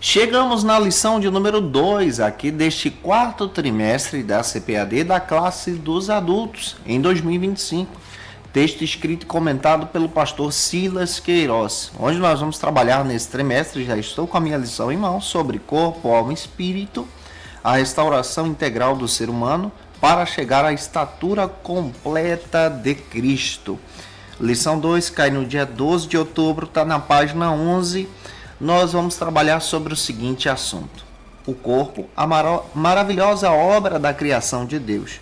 Chegamos na lição de número 2 aqui deste quarto trimestre da CPAD da classe dos adultos em 2025. Texto escrito e comentado pelo pastor Silas Queiroz, onde nós vamos trabalhar nesse trimestre, já estou com a minha lição em mãos, sobre corpo, alma e espírito, a restauração integral do ser humano para chegar à estatura completa de Cristo. Lição 2 cai no dia 12 de outubro, está na página 11. Nós vamos trabalhar sobre o seguinte assunto: o corpo, a maravilhosa obra da criação de Deus.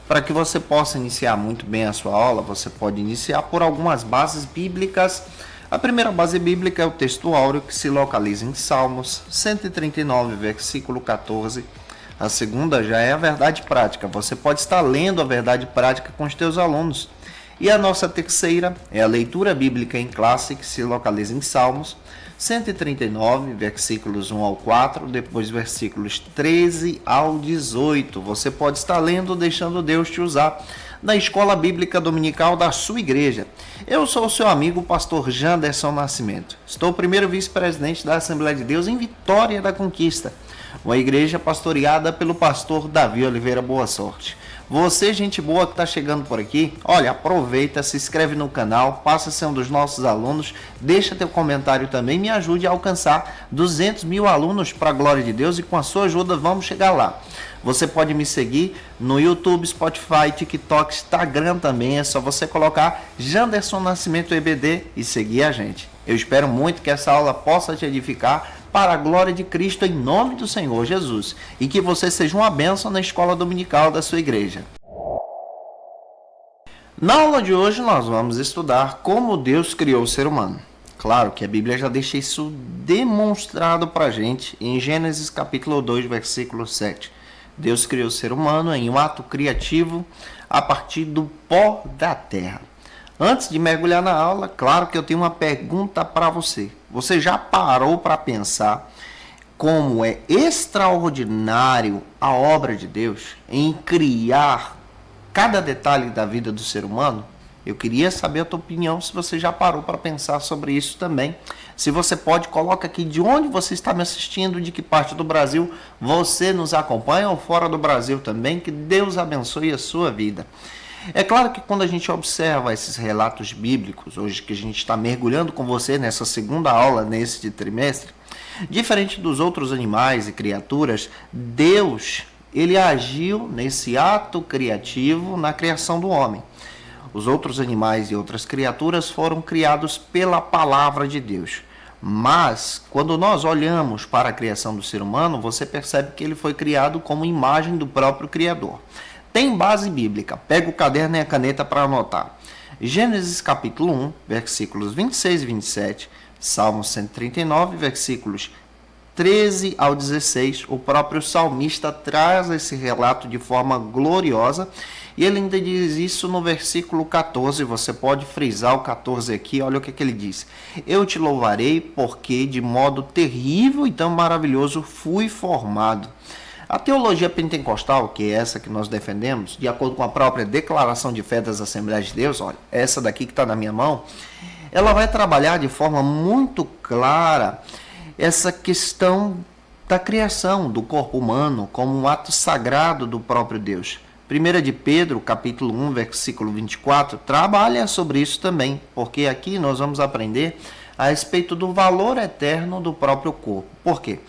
Para que você possa iniciar muito bem a sua aula, você pode iniciar por algumas bases bíblicas. A primeira base bíblica é o texto áureo, que se localiza em Salmos 139, versículo 14. A segunda já é a verdade prática. Você pode estar lendo a verdade prática com os teus alunos. E a nossa terceira é a leitura bíblica em classe, que se localiza em Salmos 139, versículos 1 ao 4, depois versículos 13 ao 18. Você pode estar lendo, deixando Deus te usar na escola bíblica dominical da sua igreja. Eu sou o seu amigo, pastor Janderson Nascimento. Estou o primeiro vice-presidente da Assembleia de Deus em Vitória da Conquista, uma igreja pastoreada pelo pastor Davi Oliveira Boa Sorte. Você, gente boa que está chegando por aqui, olha, aproveita, se inscreve no canal, passa a ser um dos nossos alunos, deixa teu comentário também, me ajude a alcançar 200 mil alunos para a glória de Deus e com a sua ajuda vamos chegar lá. Você pode me seguir no YouTube, Spotify, TikTok, Instagram também, é só você colocar Janderson Nascimento EBD e seguir a gente. Eu espero muito que essa aula possa te edificar para a glória de Cristo, em nome do Senhor Jesus, e que você seja uma bênção na escola dominical da sua igreja. Na aula de hoje nós vamos estudar como Deus criou o ser humano. Claro que a Bíblia já deixa isso demonstrado para a gente em Gênesis capítulo 2, versículo 7. Deus criou o ser humano em um ato criativo a partir do pó da terra. Antes de mergulhar na aula, claro que eu tenho uma pergunta para você. Você já parou para pensar como é extraordinário a obra de Deus em criar cada detalhe da vida do ser humano? Eu queria saber a tua opinião, se você já parou para pensar sobre isso também. Se você pode, coloca aqui de onde você está me assistindo, de que parte do Brasil você nos acompanha ou fora do Brasil também. Que Deus abençoe a sua vida. É claro que quando a gente observa esses relatos bíblicos, hoje que a gente está mergulhando com você nessa segunda aula, nesse trimestre, diferente dos outros animais e criaturas, Deus, ele agiu nesse ato criativo na criação do homem. Os outros animais e outras criaturas foram criados pela palavra de Deus. Mas, quando nós olhamos para a criação do ser humano, você percebe que ele foi criado como imagem do próprio Criador. Tem base bíblica. Pega o caderno e a caneta para anotar. Gênesis capítulo 1, versículos 26 e 27, Salmo 139, versículos 13 ao 16. O próprio salmista traz esse relato de forma gloriosa e ele ainda diz isso no versículo 14. Você pode frisar o 14 aqui, olha o que ele diz: eu te louvarei porque de modo terrível e tão maravilhoso fui formado. A teologia pentecostal, que é essa que nós defendemos, de acordo com a própria declaração de fé das Assembleias de Deus, olha, essa daqui que está na minha mão, ela vai trabalhar de forma muito clara essa questão da criação do corpo humano como um ato sagrado do próprio Deus. 1 de Pedro, capítulo 1, versículo 24, trabalha sobre isso também, porque aqui nós vamos aprender a respeito do valor eterno do próprio corpo. Por quê?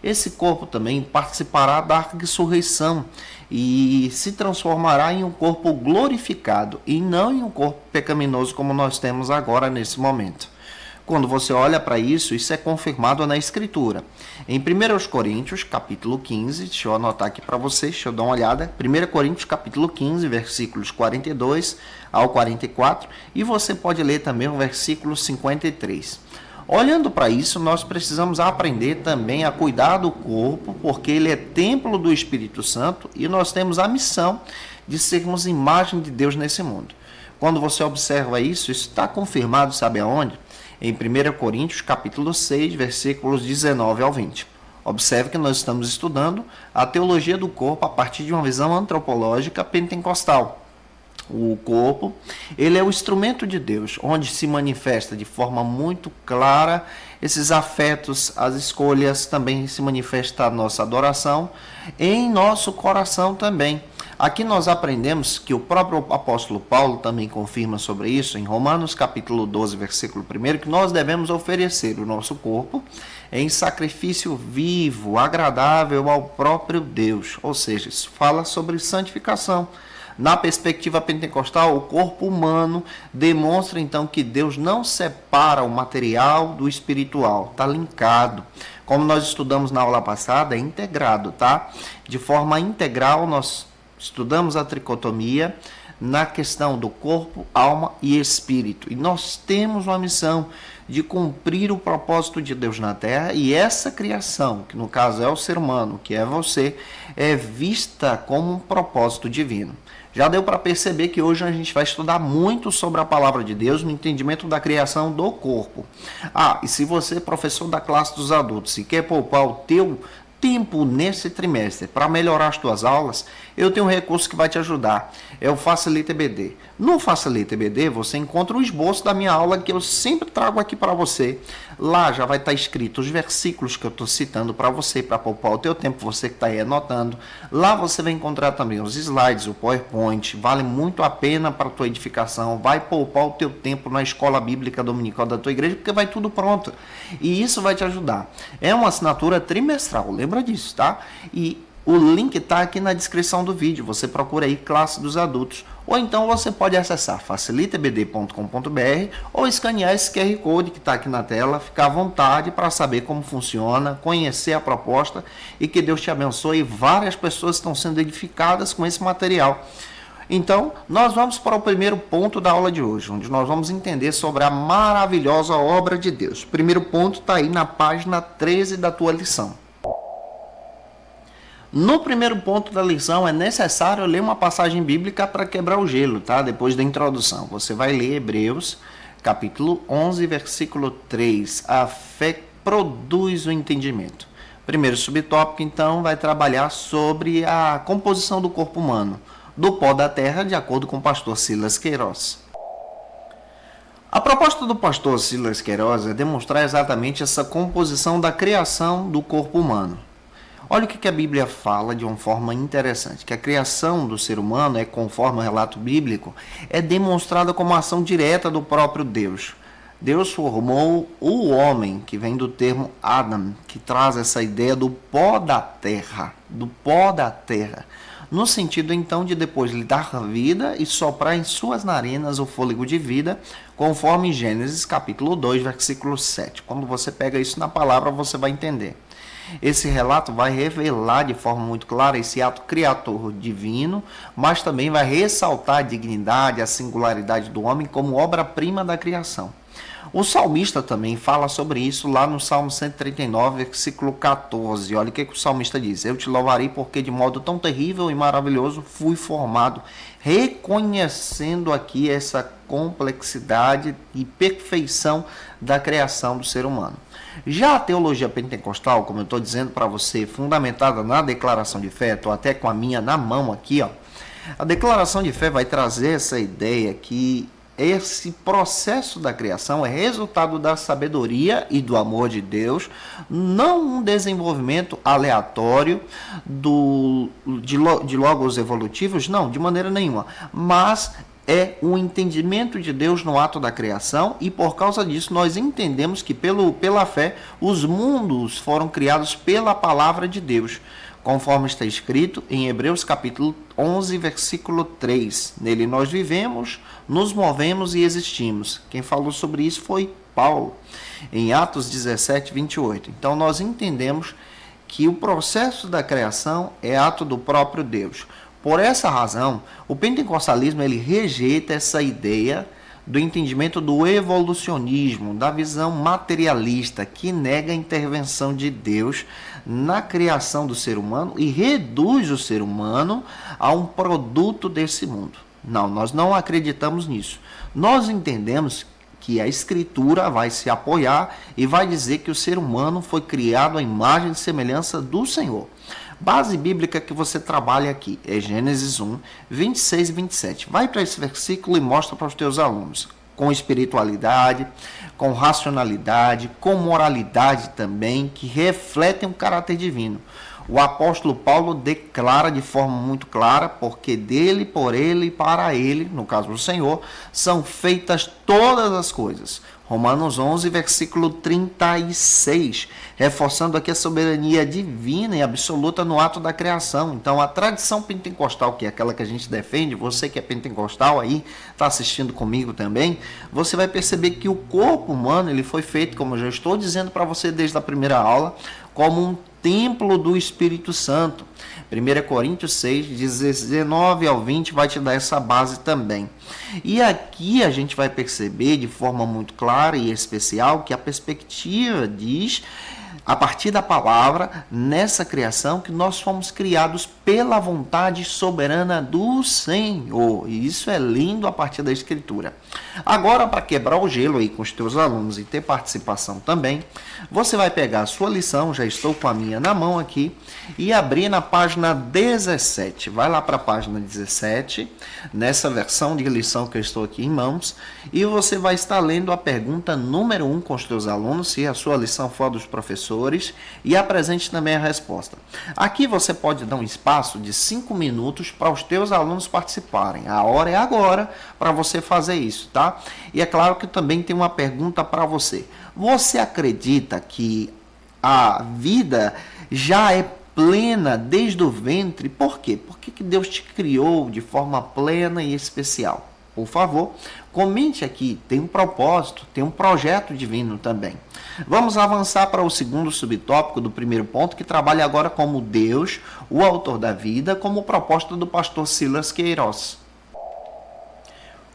Esse corpo também participará da ressurreição e se transformará em um corpo glorificado e não em um corpo pecaminoso como nós temos agora nesse momento. Quando você olha para isso, isso é confirmado na Escritura. Em 1 Coríntios, capítulo 15, deixa eu anotar aqui para vocês, deixa eu dar uma olhada. 1 Coríntios, capítulo 15, versículos 42 ao 44, e você pode ler também o versículo 53. Olhando para isso, nós precisamos aprender também a cuidar do corpo, porque ele é templo do Espírito Santo e nós temos a missão de sermos imagem de Deus nesse mundo. Quando você observa isso está confirmado, sabe aonde? Em 1 Coríntios, capítulo 6, versículos 19 ao 20. Observe que nós estamos estudando a teologia do corpo a partir de uma visão antropológica pentecostal. O corpo, ele é o instrumento de Deus, onde se manifesta de forma muito clara esses afetos, as escolhas, também se manifesta a nossa adoração em nosso coração também. Aqui nós aprendemos que o próprio apóstolo Paulo também confirma sobre isso em Romanos capítulo 12, versículo 1, que nós devemos oferecer o nosso corpo em sacrifício vivo, agradável ao próprio Deus. Ou seja, isso fala sobre santificação. Na perspectiva pentecostal, o corpo humano demonstra então que Deus não separa o material do espiritual, está linkado. Como nós estudamos na aula passada, é integrado, tá? De forma integral, nós estudamos a tricotomia na questão do corpo, alma e espírito. E nós temos uma missão de cumprir o propósito de Deus na Terra, e essa criação, que no caso é o ser humano, que é você, é vista como um propósito divino. Já deu para perceber que hoje a gente vai estudar muito sobre a palavra de Deus no entendimento da criação do corpo. E se você é professor da classe dos adultos e quer poupar o teu tempo nesse trimestre para melhorar as tuas aulas, eu tenho um recurso que vai te ajudar. É o Facilita EBD. No Facilita EBD você encontra o esboço da minha aula que eu sempre trago aqui para você. Lá já vai estar escrito os versículos que eu estou citando para você, para poupar o teu tempo, você que está aí anotando. Lá você vai encontrar também os slides, o PowerPoint. Vale muito a pena para a tua edificação. Vai poupar o teu tempo na escola bíblica dominical da tua igreja, porque vai tudo pronto. E isso vai te ajudar. É uma assinatura trimestral, lembra disso, tá? E o link está aqui na descrição do vídeo. Você procura aí Classe dos Adultos. Ou então você pode acessar facilitaebd.com.br ou escanear esse QR Code que está aqui na tela. Ficar à vontade para saber como funciona, conhecer a proposta, e que Deus te abençoe. Várias pessoas estão sendo edificadas com esse material. Então, nós vamos para o primeiro ponto da aula de hoje, onde nós vamos entender sobre a maravilhosa obra de Deus. O primeiro ponto está aí na página 13 da tua lição. No primeiro ponto da lição, é necessário ler uma passagem bíblica para quebrar o gelo, tá? Depois da introdução. Você vai ler Hebreus, capítulo 11, versículo 3. A fé produz o entendimento. Primeiro subtópico, então, vai trabalhar sobre a composição do corpo humano, do pó da terra, de acordo com o pastor Silas Queiroz. A proposta do pastor Silas Queiroz é demonstrar exatamente essa composição da criação do corpo humano. Olha o que a Bíblia fala de uma forma interessante, que a criação do ser humano, conforme o relato bíblico, é demonstrada como ação direta do próprio Deus. Deus formou o homem, que vem do termo Adam, que traz essa ideia do pó da terra, no sentido então de depois lhe dar vida e soprar em suas narinas o fôlego de vida, conforme em Gênesis capítulo 2, versículo 7. Quando você pega isso na palavra, você vai entender. Esse relato vai revelar de forma muito clara esse ato criador divino, mas também vai ressaltar a dignidade, a singularidade do homem como obra-prima da criação. O salmista também fala sobre isso lá no Salmo 139, versículo 14. Olha o que o salmista diz: eu te louvarei porque de modo tão terrível e maravilhoso fui formado, reconhecendo aqui essa complexidade e perfeição da criação do ser humano. Já a teologia pentecostal, como eu estou dizendo para você, fundamentada na declaração de fé, estou até com a minha na mão aqui, ó. A declaração de fé vai trazer essa ideia que esse processo da criação é resultado da sabedoria e do amor de Deus, não um desenvolvimento aleatório de logos evolutivos, não, de maneira nenhuma, mas é o entendimento de Deus no ato da criação, e por causa disso nós entendemos que pela fé os mundos foram criados pela palavra de Deus, conforme está escrito em Hebreus capítulo 11, versículo 3. Nele nós vivemos, nos movemos e existimos. Quem falou sobre isso foi Paulo, em Atos 17, 28. Então nós entendemos que o processo da criação é ato do próprio Deus. Por essa razão, o pentecostalismo ele rejeita essa ideia do entendimento do evolucionismo, da visão materialista, que nega a intervenção de Deus na criação do ser humano e reduz o ser humano a um produto desse mundo. Não, nós não acreditamos nisso. Nós entendemos que a Escritura vai se apoiar e vai dizer que o ser humano foi criado à imagem e semelhança do Senhor. Base bíblica que você trabalha aqui é Gênesis 1, 26 e 27. Vai para esse versículo e mostra para os teus alunos. com espiritualidade, com racionalidade, com moralidade também, que refletem o caráter divino. O apóstolo Paulo declara de forma muito clara, porque dele, por ele e para ele, no caso do Senhor, são feitas todas as coisas. Romanos 11, versículo 36, reforçando aqui a soberania divina e absoluta no ato da criação. Então, a tradição pentecostal, que é aquela que a gente defende, você que é pentecostal aí, está assistindo comigo também, você vai perceber que o corpo humano, ele foi feito, como eu já estou dizendo para você desde a primeira aula, como um templo do Espírito Santo. 1 Coríntios 6, 19 ao 20 vai te dar essa base também. E aqui a gente vai perceber de forma muito clara e especial que a perspectiva diz, a partir da palavra, nessa criação, que nós fomos criados pela vontade soberana do Senhor. E isso é lindo a partir da Escritura. Agora, para quebrar o gelo aí com os teus alunos e ter participação também, você vai pegar a sua lição, já estou com a minha na mão aqui, e abrir na página 17. Vai lá para a página 17, nessa versão de lição que eu estou aqui em mãos, e você vai estar lendo a pergunta número 1 com os teus alunos, se a sua lição for dos professores, e apresente também a resposta. Aqui você pode dar um espaço de 5 minutos para os teus alunos participarem. A hora é agora para você fazer isso, tá? E é claro que também tem uma pergunta para você. Você acredita que a vida já é plena desde o ventre? Por quê? Porque que Deus te criou de forma plena e especial? Por favor, comente aqui, tem um propósito, tem um projeto divino também. Vamos avançar para o segundo subtópico do primeiro ponto, que trabalha agora como Deus, o autor da vida, como proposta do pastor Silas Queiroz.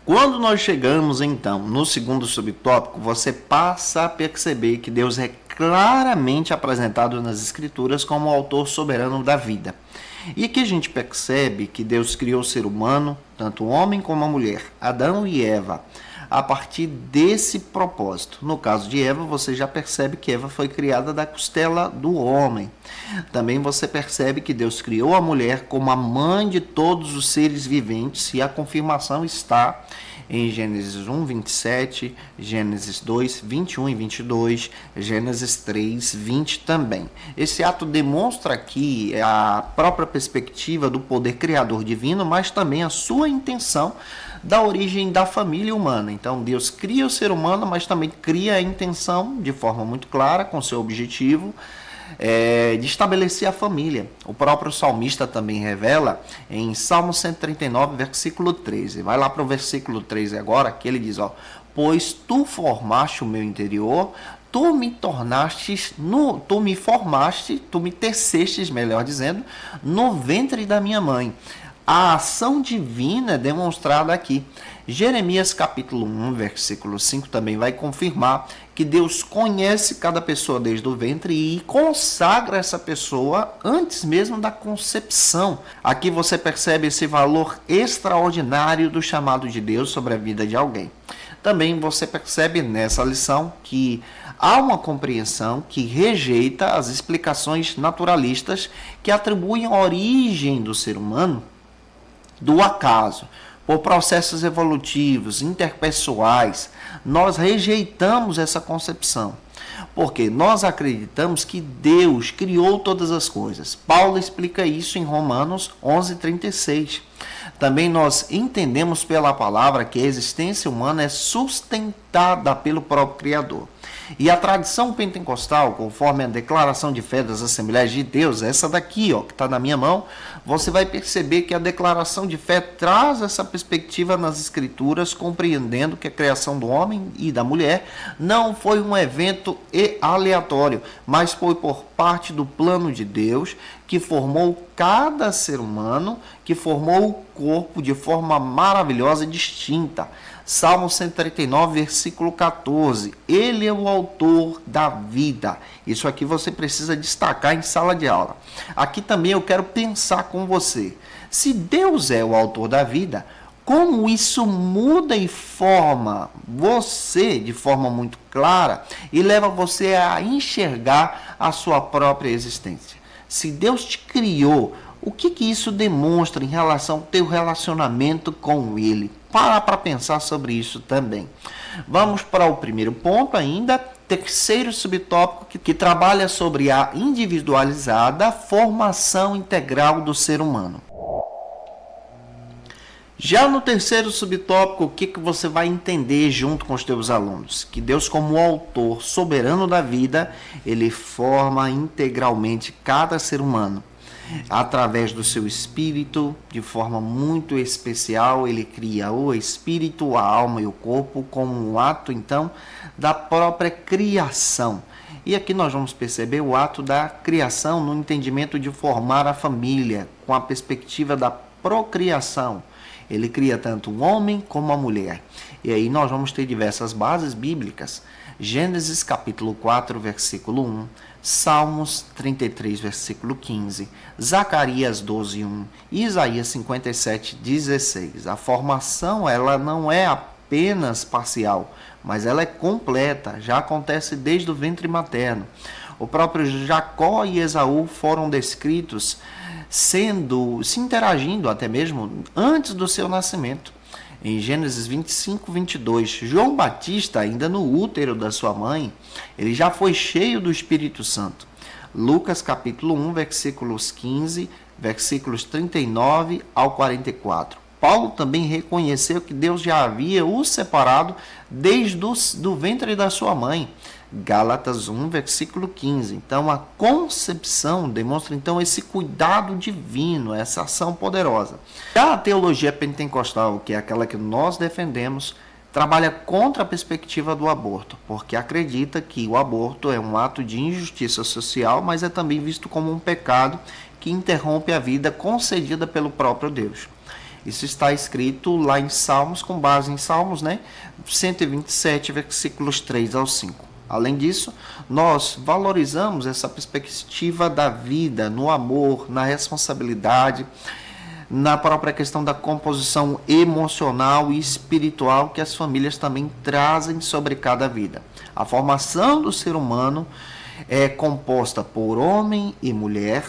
Quando nós chegamos, então, no segundo subtópico, você passa a perceber que Deus é claramente apresentado nas Escrituras como o autor soberano da vida. E aqui a gente percebe que Deus criou o ser humano, tanto o homem como a mulher, Adão e Eva, a partir desse propósito. No caso de Eva, você já percebe que Eva foi criada da costela do homem. Também você percebe que Deus criou a mulher como a mãe de todos os seres viventes, e a confirmação está em Gênesis 1, 27, Gênesis 2, 21 e 22, Gênesis 3, 20 também. Esse ato demonstra aqui a própria perspectiva do poder criador divino, mas também a sua intenção da origem da família humana. Então, Deus cria o ser humano, mas também cria a intenção, de forma muito clara, com seu objetivo, de estabelecer a família. O próprio salmista também revela em Salmo 139, versículo 13. Vai lá para o versículo 13 agora, que ele diz, pois tu formaste o meu interior, tu me formaste, tu me tecestes, melhor dizendo, no ventre da minha mãe. A ação divina é demonstrada aqui. Jeremias capítulo 1, versículo 5 também vai confirmar que Deus conhece cada pessoa desde o ventre e consagra essa pessoa antes mesmo da concepção. Aqui você percebe esse valor extraordinário do chamado de Deus sobre a vida de alguém. Também você percebe nessa lição que há uma compreensão que rejeita as explicações naturalistas que atribuem a origem do ser humano do acaso, por processos evolutivos, interpessoais. Nós rejeitamos essa concepção, porque nós acreditamos que Deus criou todas as coisas. Paulo explica isso em Romanos 11:36. Também nós entendemos pela palavra que a existência humana é sustentada pelo próprio Criador. E a tradição pentecostal, conforme a declaração de fé das Assembleias de Deus, essa daqui, que está na minha mão, você vai perceber que a declaração de fé traz essa perspectiva nas Escrituras, compreendendo que a criação do homem e da mulher não foi um evento aleatório, mas foi por parte do plano de Deus, que formou cada ser humano, que formou o corpo de forma maravilhosa e distinta. Salmo 139, versículo 14. Ele é o autor da vida. Isso aqui você precisa destacar em sala de aula. Aqui também eu quero pensar com você. Se Deus é o autor da vida, como isso muda e forma você de forma muito clara e leva você a enxergar a sua própria existência? Se Deus te criou, o que isso demonstra em relação ao teu relacionamento com Ele? parar para pensar sobre isso também. Vamos para o primeiro ponto ainda, terceiro subtópico que trabalha sobre a individualizada formação integral do ser humano. Já no terceiro subtópico, o que você vai entender junto com os teus alunos? Que Deus, como autor soberano da vida, ele forma integralmente cada ser humano. Através do seu espírito, de forma muito especial, ele cria o espírito, a alma e o corpo como um ato, então, da própria criação. E aqui nós vamos perceber o ato da criação no entendimento de formar a família, com a perspectiva da procriação. Ele cria tanto o homem como a mulher. E aí nós vamos ter diversas bases bíblicas. Gênesis capítulo 4, versículo 1. Salmos 33, versículo 15. Zacarias 12, 1. Isaías 57, 16. A formação ela não é apenas parcial, mas ela é completa. Já acontece desde o ventre materno. O próprio Jacó e Esaú foram descritos se interagindo até mesmo antes do seu nascimento. Em Gênesis 25, 22, João Batista, ainda no útero da sua mãe, ele já foi cheio do Espírito Santo. Lucas capítulo 1, versículos 15, versículos 39 ao 44. Paulo também reconheceu que Deus já havia o separado desde do ventre da sua mãe. Gálatas 1, versículo 15. Então, a concepção demonstra então esse cuidado divino, essa ação poderosa. Já a teologia pentecostal, que é aquela que nós defendemos, trabalha contra a perspectiva do aborto, porque acredita que o aborto é um ato de injustiça social, mas é também visto como um pecado que interrompe a vida concedida pelo próprio Deus. Isso está escrito lá em Salmos, com base em Salmos, 127, versículos 3 ao 5. Além disso, nós valorizamos essa perspectiva da vida, no amor, na responsabilidade, na própria questão da composição emocional e espiritual que as famílias também trazem sobre cada vida. A formação do ser humano é composta por homem e mulher,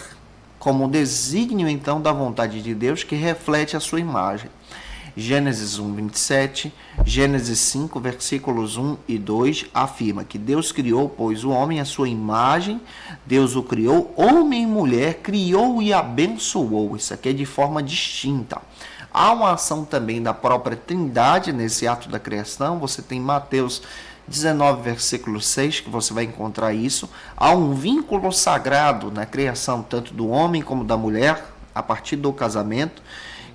como desígnio então da vontade de Deus que reflete a sua imagem. Gênesis 1, 27, Gênesis 5, versículos 1 e 2, afirma que Deus criou, pois, o homem à sua imagem, Deus o criou, homem e mulher, criou e abençoou. Isso aqui é de forma distinta. Há uma ação também da própria Trindade nesse ato da criação. Você tem Mateus 19, versículo 6, que você vai encontrar isso. Há um vínculo sagrado na criação, tanto do homem como da mulher, a partir do casamento,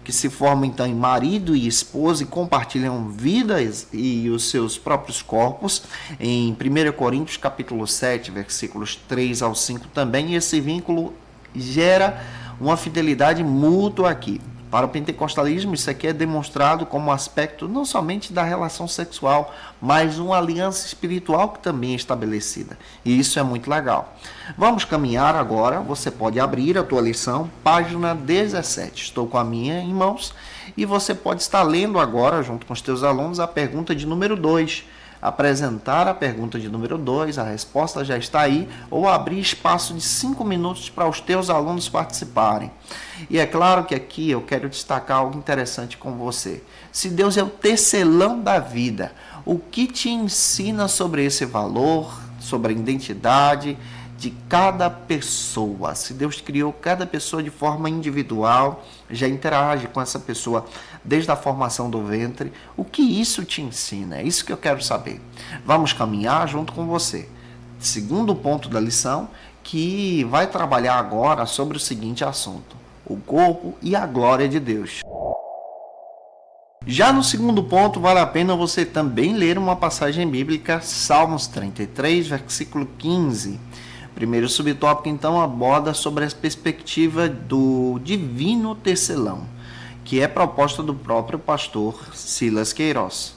que se formam então em marido e esposa e compartilham vidas e os seus próprios corpos. Em 1 Coríntios capítulo 7, versículos 3 ao 5 também, esse vínculo gera uma fidelidade mútua aqui. Para o pentecostalismo, isso aqui é demonstrado como um aspecto não somente da relação sexual, mas uma aliança espiritual que também é estabelecida. E isso é muito legal. Vamos caminhar agora. Você pode abrir a tua lição, página 17. Estou com a minha em mãos e você pode estar lendo agora, junto com os teus alunos, a pergunta de número 2. Apresentar a pergunta de número 2, a resposta já está aí, ou abrir espaço de 5 minutos para os teus alunos participarem. E é claro que aqui eu quero destacar algo interessante com você. Se Deus é o tecelão da vida, o que te ensina sobre esse valor, sobre a identidade de cada pessoa? Se Deus criou cada pessoa de forma individual, já interage com essa pessoa desde a formação do ventre, o que isso te ensina? É isso que eu quero saber. Vamos caminhar junto com você. Segundo ponto da lição, que vai trabalhar agora sobre o seguinte assunto: o corpo e a glória de Deus. Já no segundo ponto, vale a pena você também ler uma passagem bíblica, Salmos 33, versículo 15. Primeiro subtópico, então, aborda sobre a perspectiva do divino tecelão, que é proposta do próprio pastor Silas Queiroz.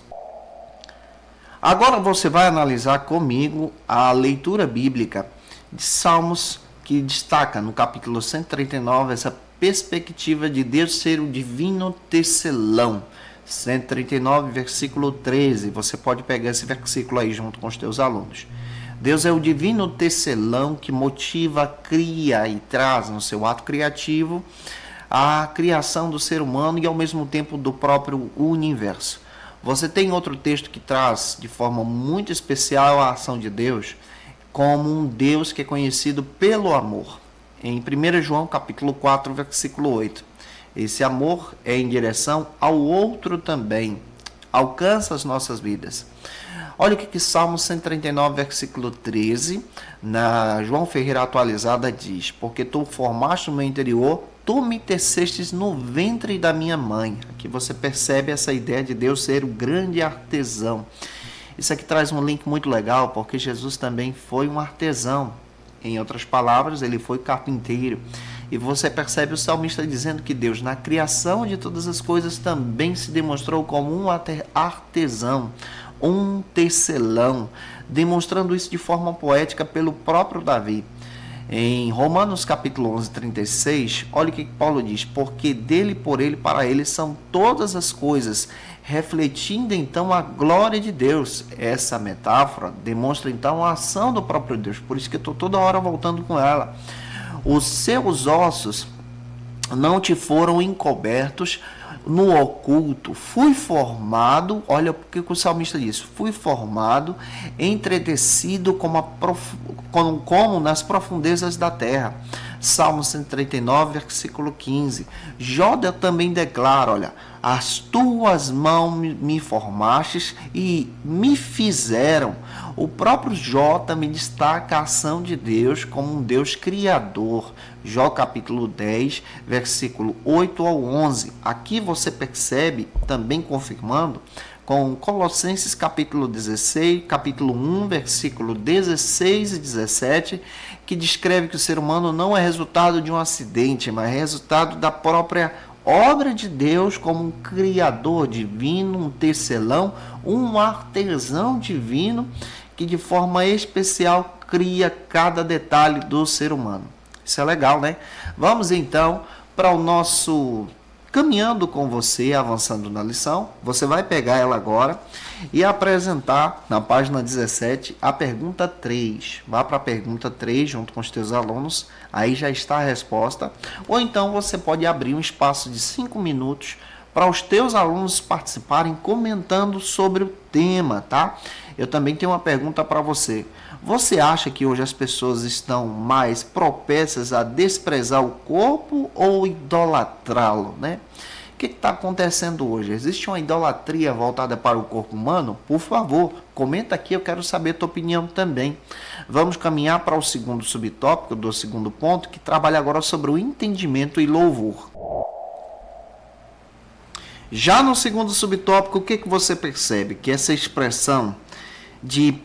Agora você vai analisar comigo a leitura bíblica de Salmos, que destaca no capítulo 139 essa perspectiva de Deus ser o divino tecelão. 139, versículo 13. Você pode pegar esse versículo aí junto com os teus alunos. Deus é o divino tecelão que motiva, cria e traz no seu ato criativo a criação do ser humano e ao mesmo tempo do próprio universo. Você tem outro texto que traz de forma muito especial a ação de Deus como um Deus que é conhecido pelo amor. Em 1 João capítulo 4, versículo 8. Esse amor é em direção ao outro também, alcança as nossas vidas. Olha o que Salmo 139, versículo 13, na João Ferreira atualizada diz: porque tu formaste o meu interior, tu me tecestes no ventre da minha mãe. Aqui você percebe essa ideia de Deus ser o grande artesão. Isso aqui traz um link muito legal, porque Jesus também foi um artesão. Em outras palavras, ele foi carpinteiro. E você percebe o salmista dizendo que Deus, na criação de todas as coisas, também se demonstrou como um artesão, um tecelão, demonstrando isso de forma poética pelo próprio Davi. Em Romanos capítulo 11, 36, olha o que Paulo diz: porque dele, por ele, para ele são todas as coisas, refletindo então a glória de Deus. Essa metáfora demonstra então a ação do próprio Deus, por isso que eu estou toda hora voltando com ela. Os seus ossos não te foram encobertos no oculto, fui formado, olha porque o salmista diz, fui formado, entretecido como nas profundezas da terra. Salmo 139, versículo 15. Jó também declara, olha, as tuas mãos me formastes e me fizeram. O próprio Jó também destaca a ação de Deus como um Deus criador. Jó capítulo 10, versículo 8 ao 11. Aqui você percebe, também confirmando, com Colossenses capítulo 16, capítulo 1, versículo 16 e 17, que descreve que o ser humano não é resultado de um acidente, mas é resultado da própria obra de Deus como um criador divino, um tecelão, um artesão divino, que de forma especial cria cada detalhe do ser humano. Isso é legal, né? Vamos então para o nosso caminhando com você, avançando na lição. Você vai pegar ela agora e apresentar na página 17 a pergunta 3. Vá para a pergunta 3 junto com os teus alunos, aí já está a resposta. Ou então você pode abrir um espaço de 5 minutos para os teus alunos participarem comentando sobre o tema, tá? Eu também tenho uma pergunta para você. Você acha que hoje as pessoas estão mais propensas a desprezar o corpo ou idolatrá-lo, né? O que está acontecendo hoje? Existe uma idolatria voltada para o corpo humano? Por favor, comenta aqui, eu quero saber a tua opinião também. Vamos caminhar para o segundo subtópico do segundo ponto, que trabalha agora sobre o entendimento e louvor. Já no segundo subtópico, o que você percebe? Que essa expressão de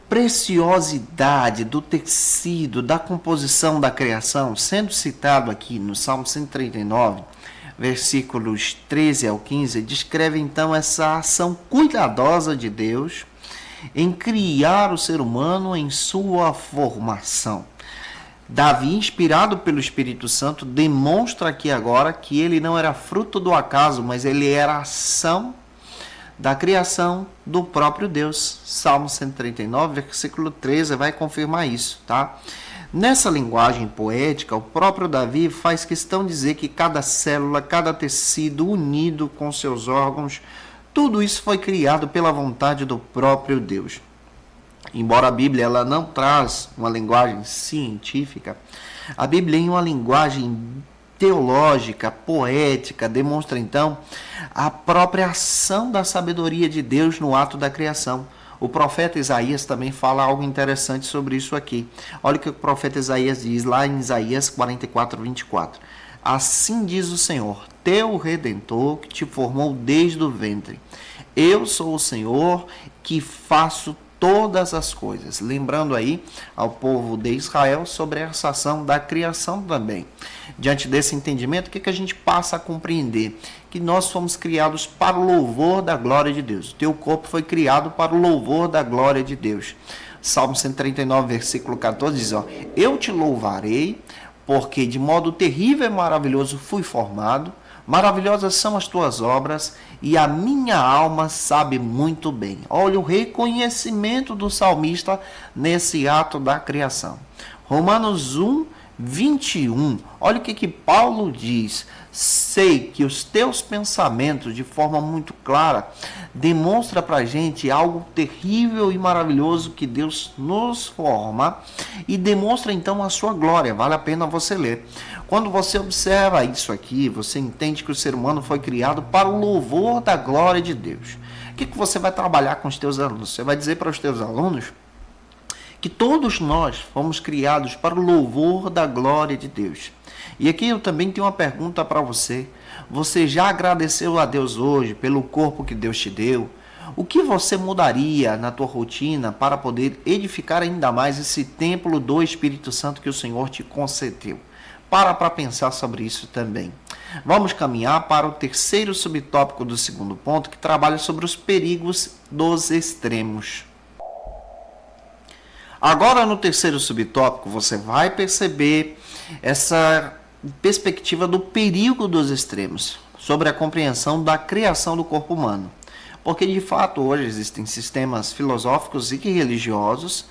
preciosidade do tecido, da composição da criação, sendo citado aqui no Salmo 139, versículos 13 ao 15, descreve então essa ação cuidadosa de Deus em criar o ser humano em sua formação. Davi, inspirado pelo Espírito Santo, demonstra aqui agora que ele não era fruto do acaso, mas ele era ação da criação do próprio Deus. Salmo 139, versículo 13, vai confirmar isso, tá? Nessa linguagem poética, o próprio Davi faz questão de dizer que cada célula, cada tecido unido com seus órgãos, tudo isso foi criado pela vontade do próprio Deus. Embora a Bíblia ela não traz uma linguagem científica, a Bíblia em uma linguagem teológica, poética, demonstra então a própria ação da sabedoria de Deus no ato da criação. O profeta Isaías também fala algo interessante sobre isso aqui. Olha o que o profeta Isaías diz lá em Isaías 44, 24. Assim diz o Senhor, teu Redentor, que te formou desde o ventre. Eu sou o Senhor que faço todas as coisas. Lembrando aí ao povo de Israel sobre essa ação da criação também. Diante desse entendimento, o que a gente passa a compreender? Que nós fomos criados para o louvor da glória de Deus. O teu corpo foi criado para o louvor da glória de Deus. Salmo 139, versículo 14 diz, ó, eu te louvarei, porque de modo terrível e maravilhoso fui formado, maravilhosas são as tuas obras, e a minha alma sabe muito bem. Olha o reconhecimento do salmista nesse ato da criação. Romanos 1, 21, olha o que Paulo diz: sei que os teus pensamentos, de forma muito clara, demonstra para a gente algo terrível e maravilhoso que Deus nos forma e demonstra então a sua glória. Vale a pena você ler. Quando você observa isso aqui, você entende que o ser humano foi criado para o louvor da glória de Deus. O que você vai trabalhar com os teus alunos? Você vai dizer para os teus alunos que todos nós fomos criados para o louvor da glória de Deus. E aqui eu também tenho uma pergunta para você. Você já agradeceu a Deus hoje pelo corpo que Deus te deu? O que você mudaria na tua rotina para poder edificar ainda mais esse templo do Espírito Santo que o Senhor te concedeu? Para pensar sobre isso também. Vamos caminhar para o terceiro subtópico do segundo ponto, que trabalha sobre os perigos dos extremos. Agora, no terceiro subtópico, você vai perceber essa perspectiva do perigo dos extremos, sobre a compreensão da criação do corpo humano. Porque, de fato, hoje existem sistemas filosóficos e religiosos,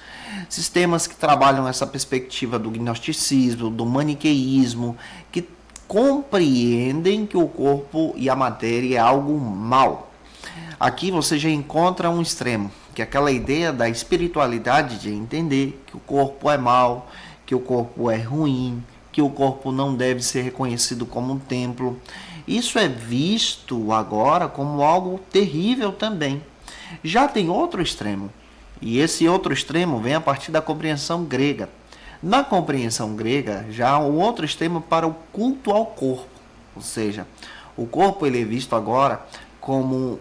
sistemas que trabalham essa perspectiva do gnosticismo, do maniqueísmo, que compreendem que o corpo e a matéria é algo mal. Aqui você já encontra um extremo, que é aquela ideia da espiritualidade de entender que o corpo é mal, que o corpo é ruim, que o corpo não deve ser reconhecido como um templo. Isso é visto agora como algo terrível também. Já tem outro extremo, e esse outro extremo vem a partir da compreensão grega. Na compreensão grega, já há um outro extremo para o culto ao corpo, ou seja, o corpo ele é visto agora como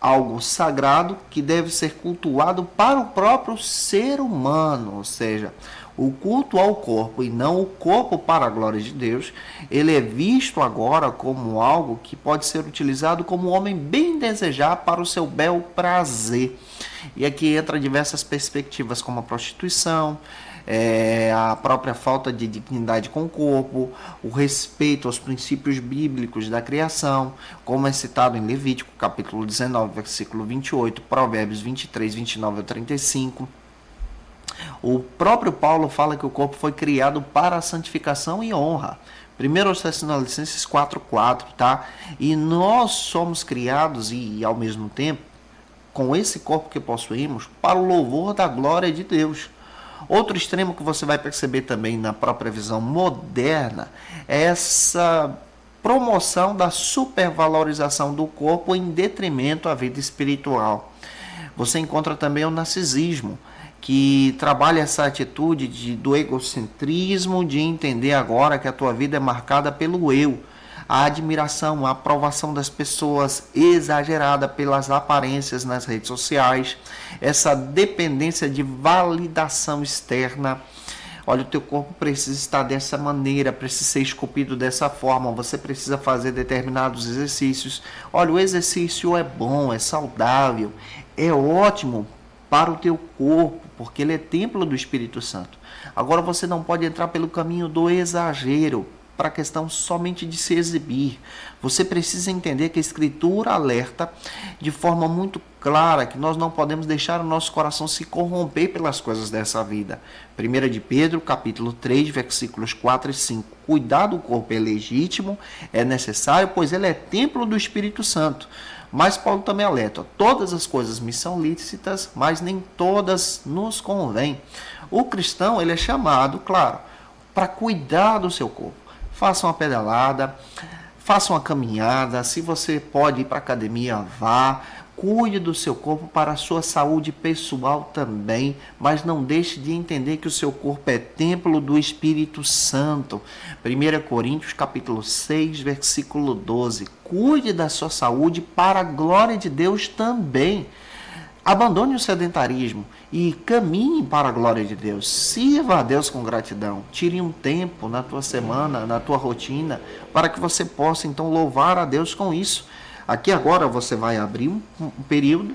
algo sagrado que deve ser cultuado para o próprio ser humano, ou seja, o culto ao corpo e não o corpo para a glória de Deus, ele é visto agora como algo que pode ser utilizado como o homem bem desejar para o seu bel prazer. E aqui entra diversas perspectivas como a prostituição, a própria falta de dignidade com o corpo, o respeito aos princípios bíblicos da criação, como é citado em Levítico, capítulo 19, versículo 28, Provérbios 23, 29 ao 35. O próprio Paulo fala que o corpo foi criado para a santificação e honra. 1 Tessalonicenses 4:4, tá? E nós somos criados e, ao mesmo tempo, com esse corpo que possuímos, para o louvor da glória de Deus. Outro extremo que você vai perceber também na própria visão moderna é essa promoção da supervalorização do corpo em detrimento à vida espiritual. Você encontra também o narcisismo, que trabalha essa atitude do egocentrismo, de entender agora que a tua vida é marcada pelo eu, a admiração, a aprovação das pessoas exagerada pelas aparências nas redes sociais, essa dependência de validação externa. Olha, o teu corpo precisa estar dessa maneira, precisa ser esculpido dessa forma, você precisa fazer determinados exercícios. Olha, o exercício é bom, é saudável, é ótimo para o teu corpo, porque ele é templo do Espírito Santo. Agora você não pode entrar pelo caminho do exagero, para a questão somente de se exibir. Você precisa entender que a Escritura alerta de forma muito clara que nós não podemos deixar o nosso coração se corromper pelas coisas dessa vida. 1 de Pedro, capítulo 3, versículos 4 e 5. Cuidar do corpo é legítimo, é necessário, pois ele é templo do Espírito Santo. Mas Paulo também alerta: todas as coisas me são lícitas, mas nem todas nos convêm. O cristão ele é chamado, claro, para cuidar do seu corpo. Faça uma pedalada, faça uma caminhada, se você pode ir para a academia, vá, cuide do seu corpo para a sua saúde pessoal também, mas não deixe de entender que o seu corpo é templo do Espírito Santo. 1 Coríntios capítulo 6, versículo 12. Cuide da sua saúde para a glória de Deus também. Abandone o sedentarismo e caminhe para a glória de Deus. Sirva a Deus com gratidão. Tire um tempo na tua semana, na tua rotina, para que você possa então louvar a Deus com isso. Aqui agora você vai abrir um período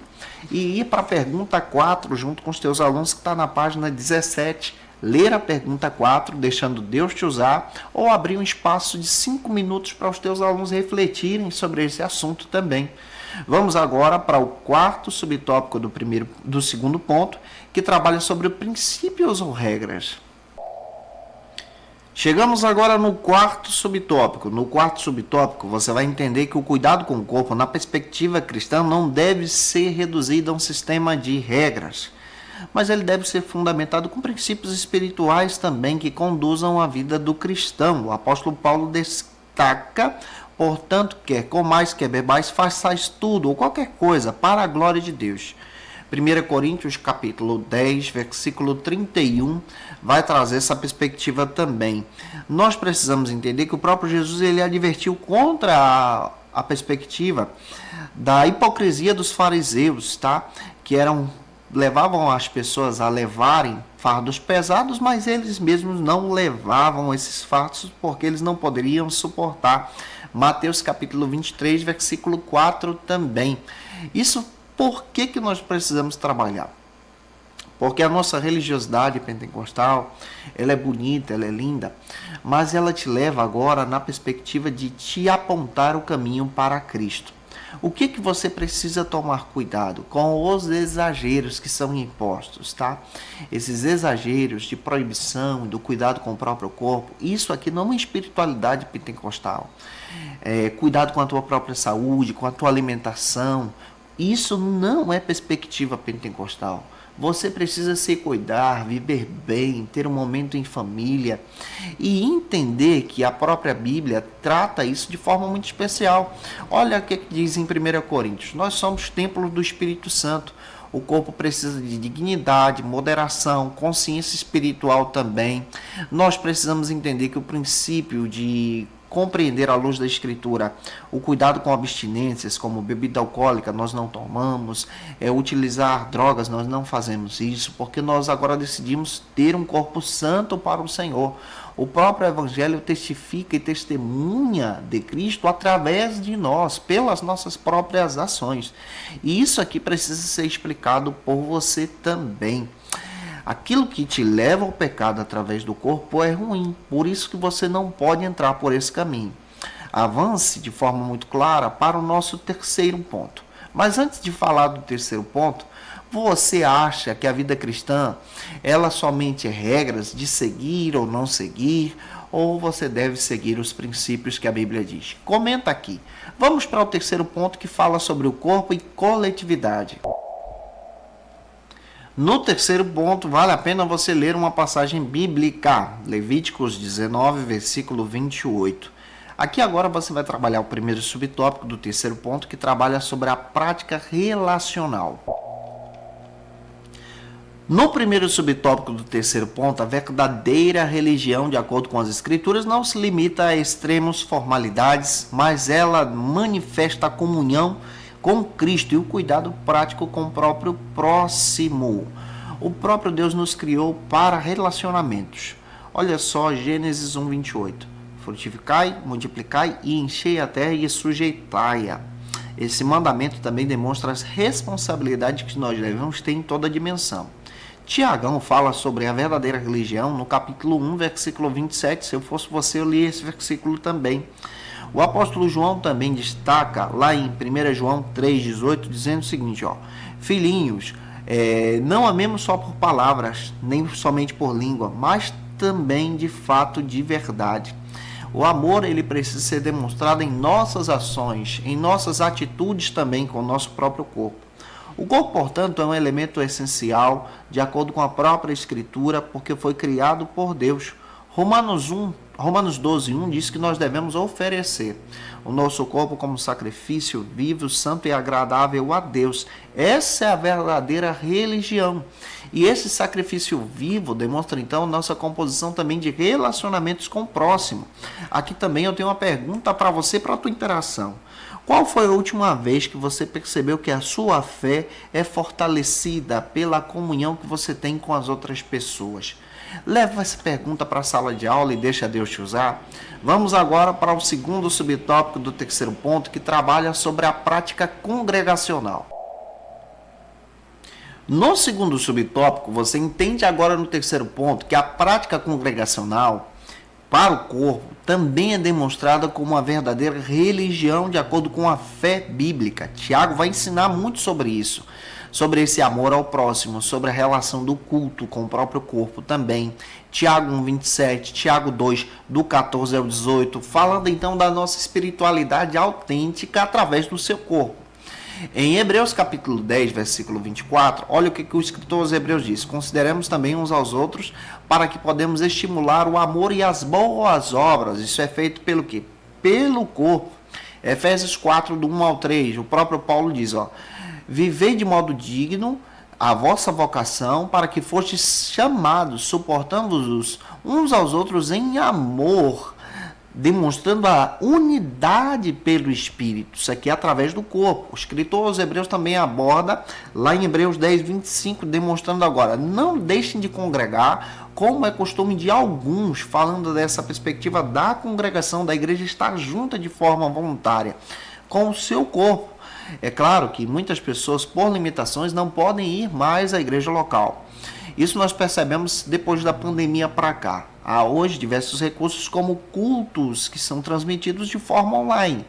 e ir para a pergunta 4 junto com os teus alunos, que está na página 17. Ler a pergunta 4, deixando Deus te usar, ou abrir um espaço de 5 minutos para os teus alunos refletirem sobre esse assunto também. Vamos agora para o quarto subtópico do segundo ponto, que trabalha sobre princípios ou regras. Chegamos agora no quarto subtópico. No quarto subtópico, você vai entender que o cuidado com o corpo, na perspectiva cristã, não deve ser reduzido a um sistema de regras, mas ele deve ser fundamentado com princípios espirituais também que conduzam a vida do cristão. O apóstolo Paulo destaca, portanto, quer comais, quer bebais, façais tudo ou qualquer coisa para a glória de Deus. 1 Coríntios capítulo 10, versículo 31, vai trazer essa perspectiva também. Nós precisamos entender que o próprio Jesus ele advertiu contra a perspectiva da hipocrisia dos fariseus, tá? Que levavam as pessoas a levarem fardos pesados, mas eles mesmos não levavam esses fardos porque eles não poderiam suportar. Mateus capítulo 23, versículo 4 também. Isso por que nós precisamos trabalhar? Porque a nossa religiosidade pentecostal, ela é bonita, ela é linda, mas ela te leva agora na perspectiva de te apontar o caminho para Cristo. O que você precisa tomar cuidado? Com os exageros que são impostos, tá? Esses exageros de proibição, do cuidado com o próprio corpo, isso aqui não é uma espiritualidade pentecostal. Cuidado com a tua própria saúde, com a tua alimentação. Isso não é perspectiva pentecostal. Você precisa se cuidar, viver bem, ter um momento em família e entender que a própria Bíblia trata isso de forma muito especial. Olha o que diz em 1 Coríntios. Nós somos templos do Espírito Santo. O corpo precisa de dignidade, moderação, consciência espiritual também. Nós precisamos entender que o princípio de compreender à luz da Escritura o cuidado com abstinências, como bebida alcoólica, nós não tomamos, utilizar drogas, nós não fazemos isso, porque nós agora decidimos ter um corpo santo para o Senhor. O próprio Evangelho testifica e testemunha de Cristo através de nós, pelas nossas próprias ações. E isso aqui precisa ser explicado por você também. Aquilo que te leva ao pecado através do corpo é ruim, por isso que você não pode entrar por esse caminho. Avance de forma muito clara para o nosso terceiro ponto. Mas antes de falar do terceiro ponto, você acha que a vida cristã, ela somente é regras de seguir ou não seguir, ou você deve seguir os princípios que a Bíblia diz? Comenta aqui. Vamos para o terceiro ponto que fala sobre o corpo e coletividade. No terceiro ponto, vale a pena você ler uma passagem bíblica, Levíticos 19, versículo 28. Aqui agora você vai trabalhar o primeiro subtópico do terceiro ponto, que trabalha sobre a prática relacional. No primeiro subtópico do terceiro ponto, a verdadeira religião, de acordo com as Escrituras, não se limita a extremos formalidades, mas ela manifesta a comunhão com Cristo e o cuidado prático com o próprio próximo. O próprio Deus nos criou para relacionamentos. Olha só Gênesis 1, 28. Frutificai, multiplicai e enchei a terra e sujeitai-a. Esse mandamento também demonstra as responsabilidades que nós devemos ter em toda a dimensão. Tiagão fala sobre a verdadeira religião no capítulo 1, versículo 27. Se eu fosse você, eu li esse versículo também. O apóstolo João também destaca lá em 1 João 3,18, dizendo o seguinte, filhinhos, não amemos só por palavras, nem somente por língua, mas também de fato de verdade. O amor ele precisa ser demonstrado em nossas ações, em nossas atitudes também com o nosso próprio corpo. O corpo, portanto, é um elemento essencial, de acordo com a própria Escritura, porque foi criado por Deus. Romanos 12, 1 diz que nós devemos oferecer o nosso corpo como sacrifício vivo, santo e agradável a Deus. Essa é a verdadeira religião. E esse sacrifício vivo demonstra então nossa composição também de relacionamentos com o próximo. Aqui também eu tenho uma pergunta para você, para a tua interação. Qual foi a última vez que você percebeu que a sua fé é fortalecida pela comunhão que você tem com as outras pessoas? Leva essa pergunta para a sala de aula e deixa Deus te usar. Vamos agora para o segundo subtópico do terceiro ponto, que trabalha sobre a prática congregacional. No segundo subtópico, você entende agora no terceiro ponto que a prática congregacional para o corpo também é demonstrada como uma verdadeira religião de acordo com a fé bíblica. Tiago vai ensinar muito sobre isso. sobre esse amor ao próximo, sobre a relação do culto com o próprio corpo também. Tiago 1:27, Tiago 2, do 14 ao 18, falando então da nossa espiritualidade autêntica através do seu corpo. Em Hebreus capítulo 10, versículo 24, olha o que o escritor aos Hebreus diz: consideremos também uns aos outros para que podemos estimular o amor e as boas obras. Isso é feito pelo quê? Pelo corpo. Efésios 4, do 1 ao 3, o próprio Paulo diz, vivei de modo digno a vossa vocação, para que fostes chamados, suportando-vos uns aos outros em amor, demonstrando a unidade pelo Espírito. Isso aqui é através do corpo. O escritor aos Hebreus também aborda lá em Hebreus 10, 25, demonstrando agora: não deixem de congregar, como é costume de alguns, falando dessa perspectiva da congregação, da igreja estar junta de forma voluntária com o seu corpo. É claro que muitas pessoas, por limitações, não podem ir mais à igreja local. Isso nós percebemos depois da pandemia para cá. Há hoje diversos recursos como cultos que são transmitidos de forma online.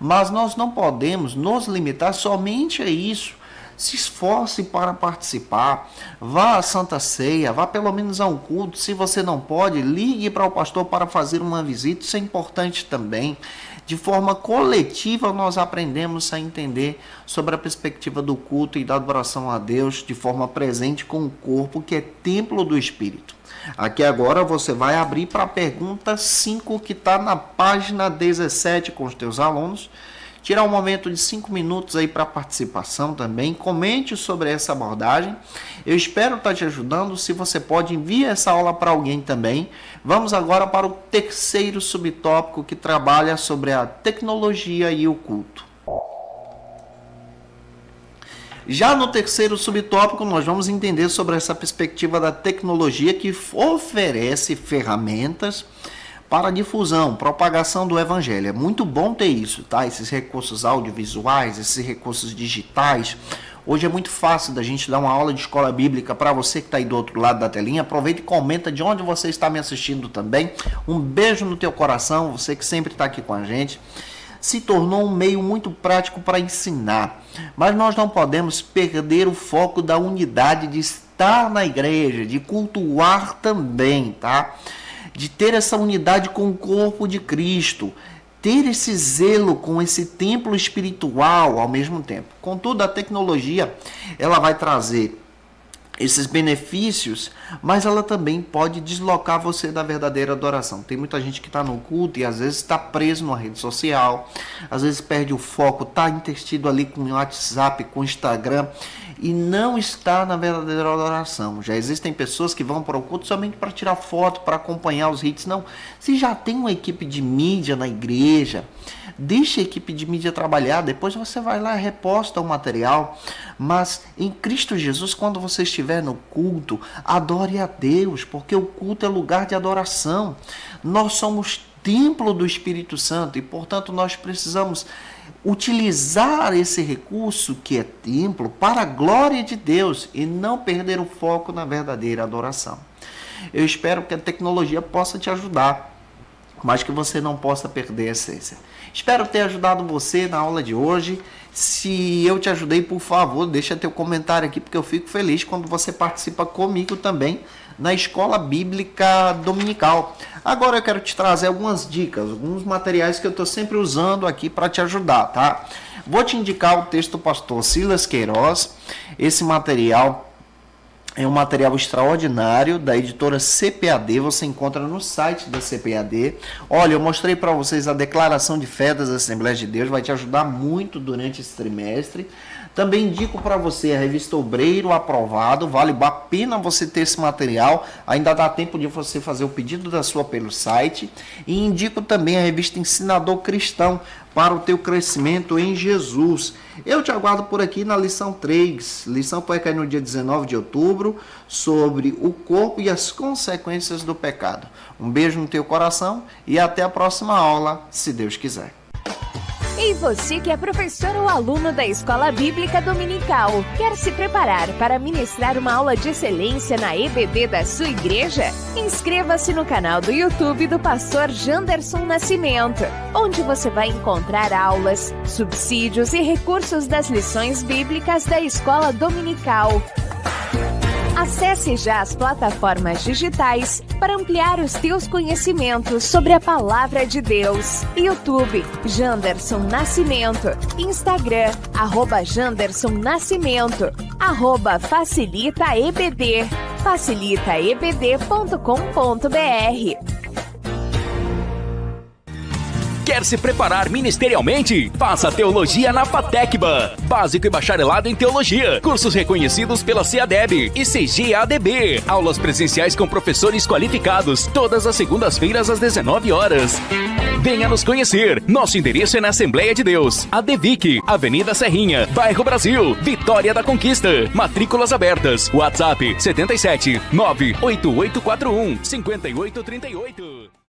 Mas nós não podemos nos limitar somente a isso. Se esforce para participar, vá à Santa Ceia, vá pelo menos a um culto. Se você não pode, ligue para o pastor para fazer uma visita, isso é importante também. De forma coletiva, nós aprendemos a entender sobre a perspectiva do culto e da adoração a Deus de forma presente com o corpo, que é templo do Espírito. Aqui agora você vai abrir para a pergunta 5, que está na página 17 com os teus alunos. Tirar um momento de 5 minutos aí para participação também. Comente sobre essa abordagem. Eu espero estar te ajudando. Se você pode, envie essa aula para alguém também. Vamos agora para o terceiro subtópico, que trabalha sobre a tecnologia e o culto. Já no terceiro subtópico, nós vamos entender sobre essa perspectiva da tecnologia, que oferece ferramentas para a difusão, propagação do evangelho. É muito bom ter isso, tá? Esses recursos audiovisuais, esses recursos digitais. Hoje é muito fácil da gente dar uma aula de escola bíblica para você que está aí do outro lado da telinha. Aproveita e comenta de onde você está me assistindo também. Um beijo no teu coração, você que sempre está aqui com a gente. Se tornou um meio muito prático para ensinar. Mas nós não podemos perder o foco da unidade, de estar na igreja, de cultuar também, tá? De ter essa unidade com o corpo de Cristo, ter esse zelo com esse templo espiritual ao mesmo tempo. Contudo, a tecnologia, ela vai trazer esses benefícios, mas ela também pode deslocar você da verdadeira adoração. Tem muita gente que está no culto e às vezes está preso numa rede social, às vezes perde o foco, está intertido ali com o WhatsApp, com o Instagram, e não está na verdadeira adoração. Já existem pessoas que vão para o culto somente para tirar foto, para acompanhar os hits. Não, se já tem uma equipe de mídia na igreja, deixa a equipe de mídia trabalhar, depois você vai lá e reposta o material. Mas em Cristo Jesus, quando você estiver no culto, adore a Deus, porque o culto é lugar de adoração. Nós somos templo do Espírito Santo e, portanto, nós precisamos utilizar esse recurso que é templo para a glória de Deus e não perder o foco na verdadeira adoração. Eu espero que a tecnologia possa te ajudar, mas que você não possa perder a essência. Espero ter ajudado você na aula de hoje. Se eu te ajudei, por favor, deixa teu comentário aqui, porque eu fico feliz quando você participa comigo também na Escola Bíblica Dominical. Agora eu quero te trazer algumas dicas, alguns materiais que eu estou sempre usando aqui para te ajudar, tá? Vou te indicar o texto do pastor Silas Queiroz. Esse material é um material extraordinário da editora CPAD, você encontra no site da CPAD. Olha, eu mostrei para vocês a declaração de fé das Assembleias de Deus, vai te ajudar muito durante esse trimestre. Também indico para você a revista Obreiro Aprovado, vale a pena você ter esse material, ainda dá tempo de você fazer o pedido da sua pelo site. E indico também a revista Ensinador Cristão, para o teu crescimento em Jesus. Eu te aguardo por aqui na lição 3. Lição que vai cair no dia 19 de outubro, sobre o corpo e as consequências do pecado. Um beijo no teu coração e até a próxima aula, se Deus quiser. E você que é professor ou aluno da Escola Bíblica Dominical, quer se preparar para ministrar uma aula de excelência na EBD da sua igreja? Inscreva-se no canal do YouTube do pastor Janderson Nascimento, onde você vai encontrar aulas, subsídios e recursos das lições bíblicas da Escola Dominical. Acesse já as plataformas digitais para ampliar os teus conhecimentos sobre a Palavra de Deus. YouTube, Janderson Nascimento. Instagram, @Janderson Nascimento. @FacilitaEBD. facilitaebd.com.br. Quer se preparar ministerialmente? Faça Teologia na FATECBA. Básico e bacharelado em Teologia. Cursos reconhecidos pela CEADEB e CGADB. Aulas presenciais com professores qualificados. Todas as segundas-feiras às 19 horas. Venha nos conhecer. Nosso endereço é na Assembleia de Deus. ADVIC, Avenida Serrinha, Bairro Brasil, Vitória da Conquista. Matrículas abertas. WhatsApp 77 98841 5838.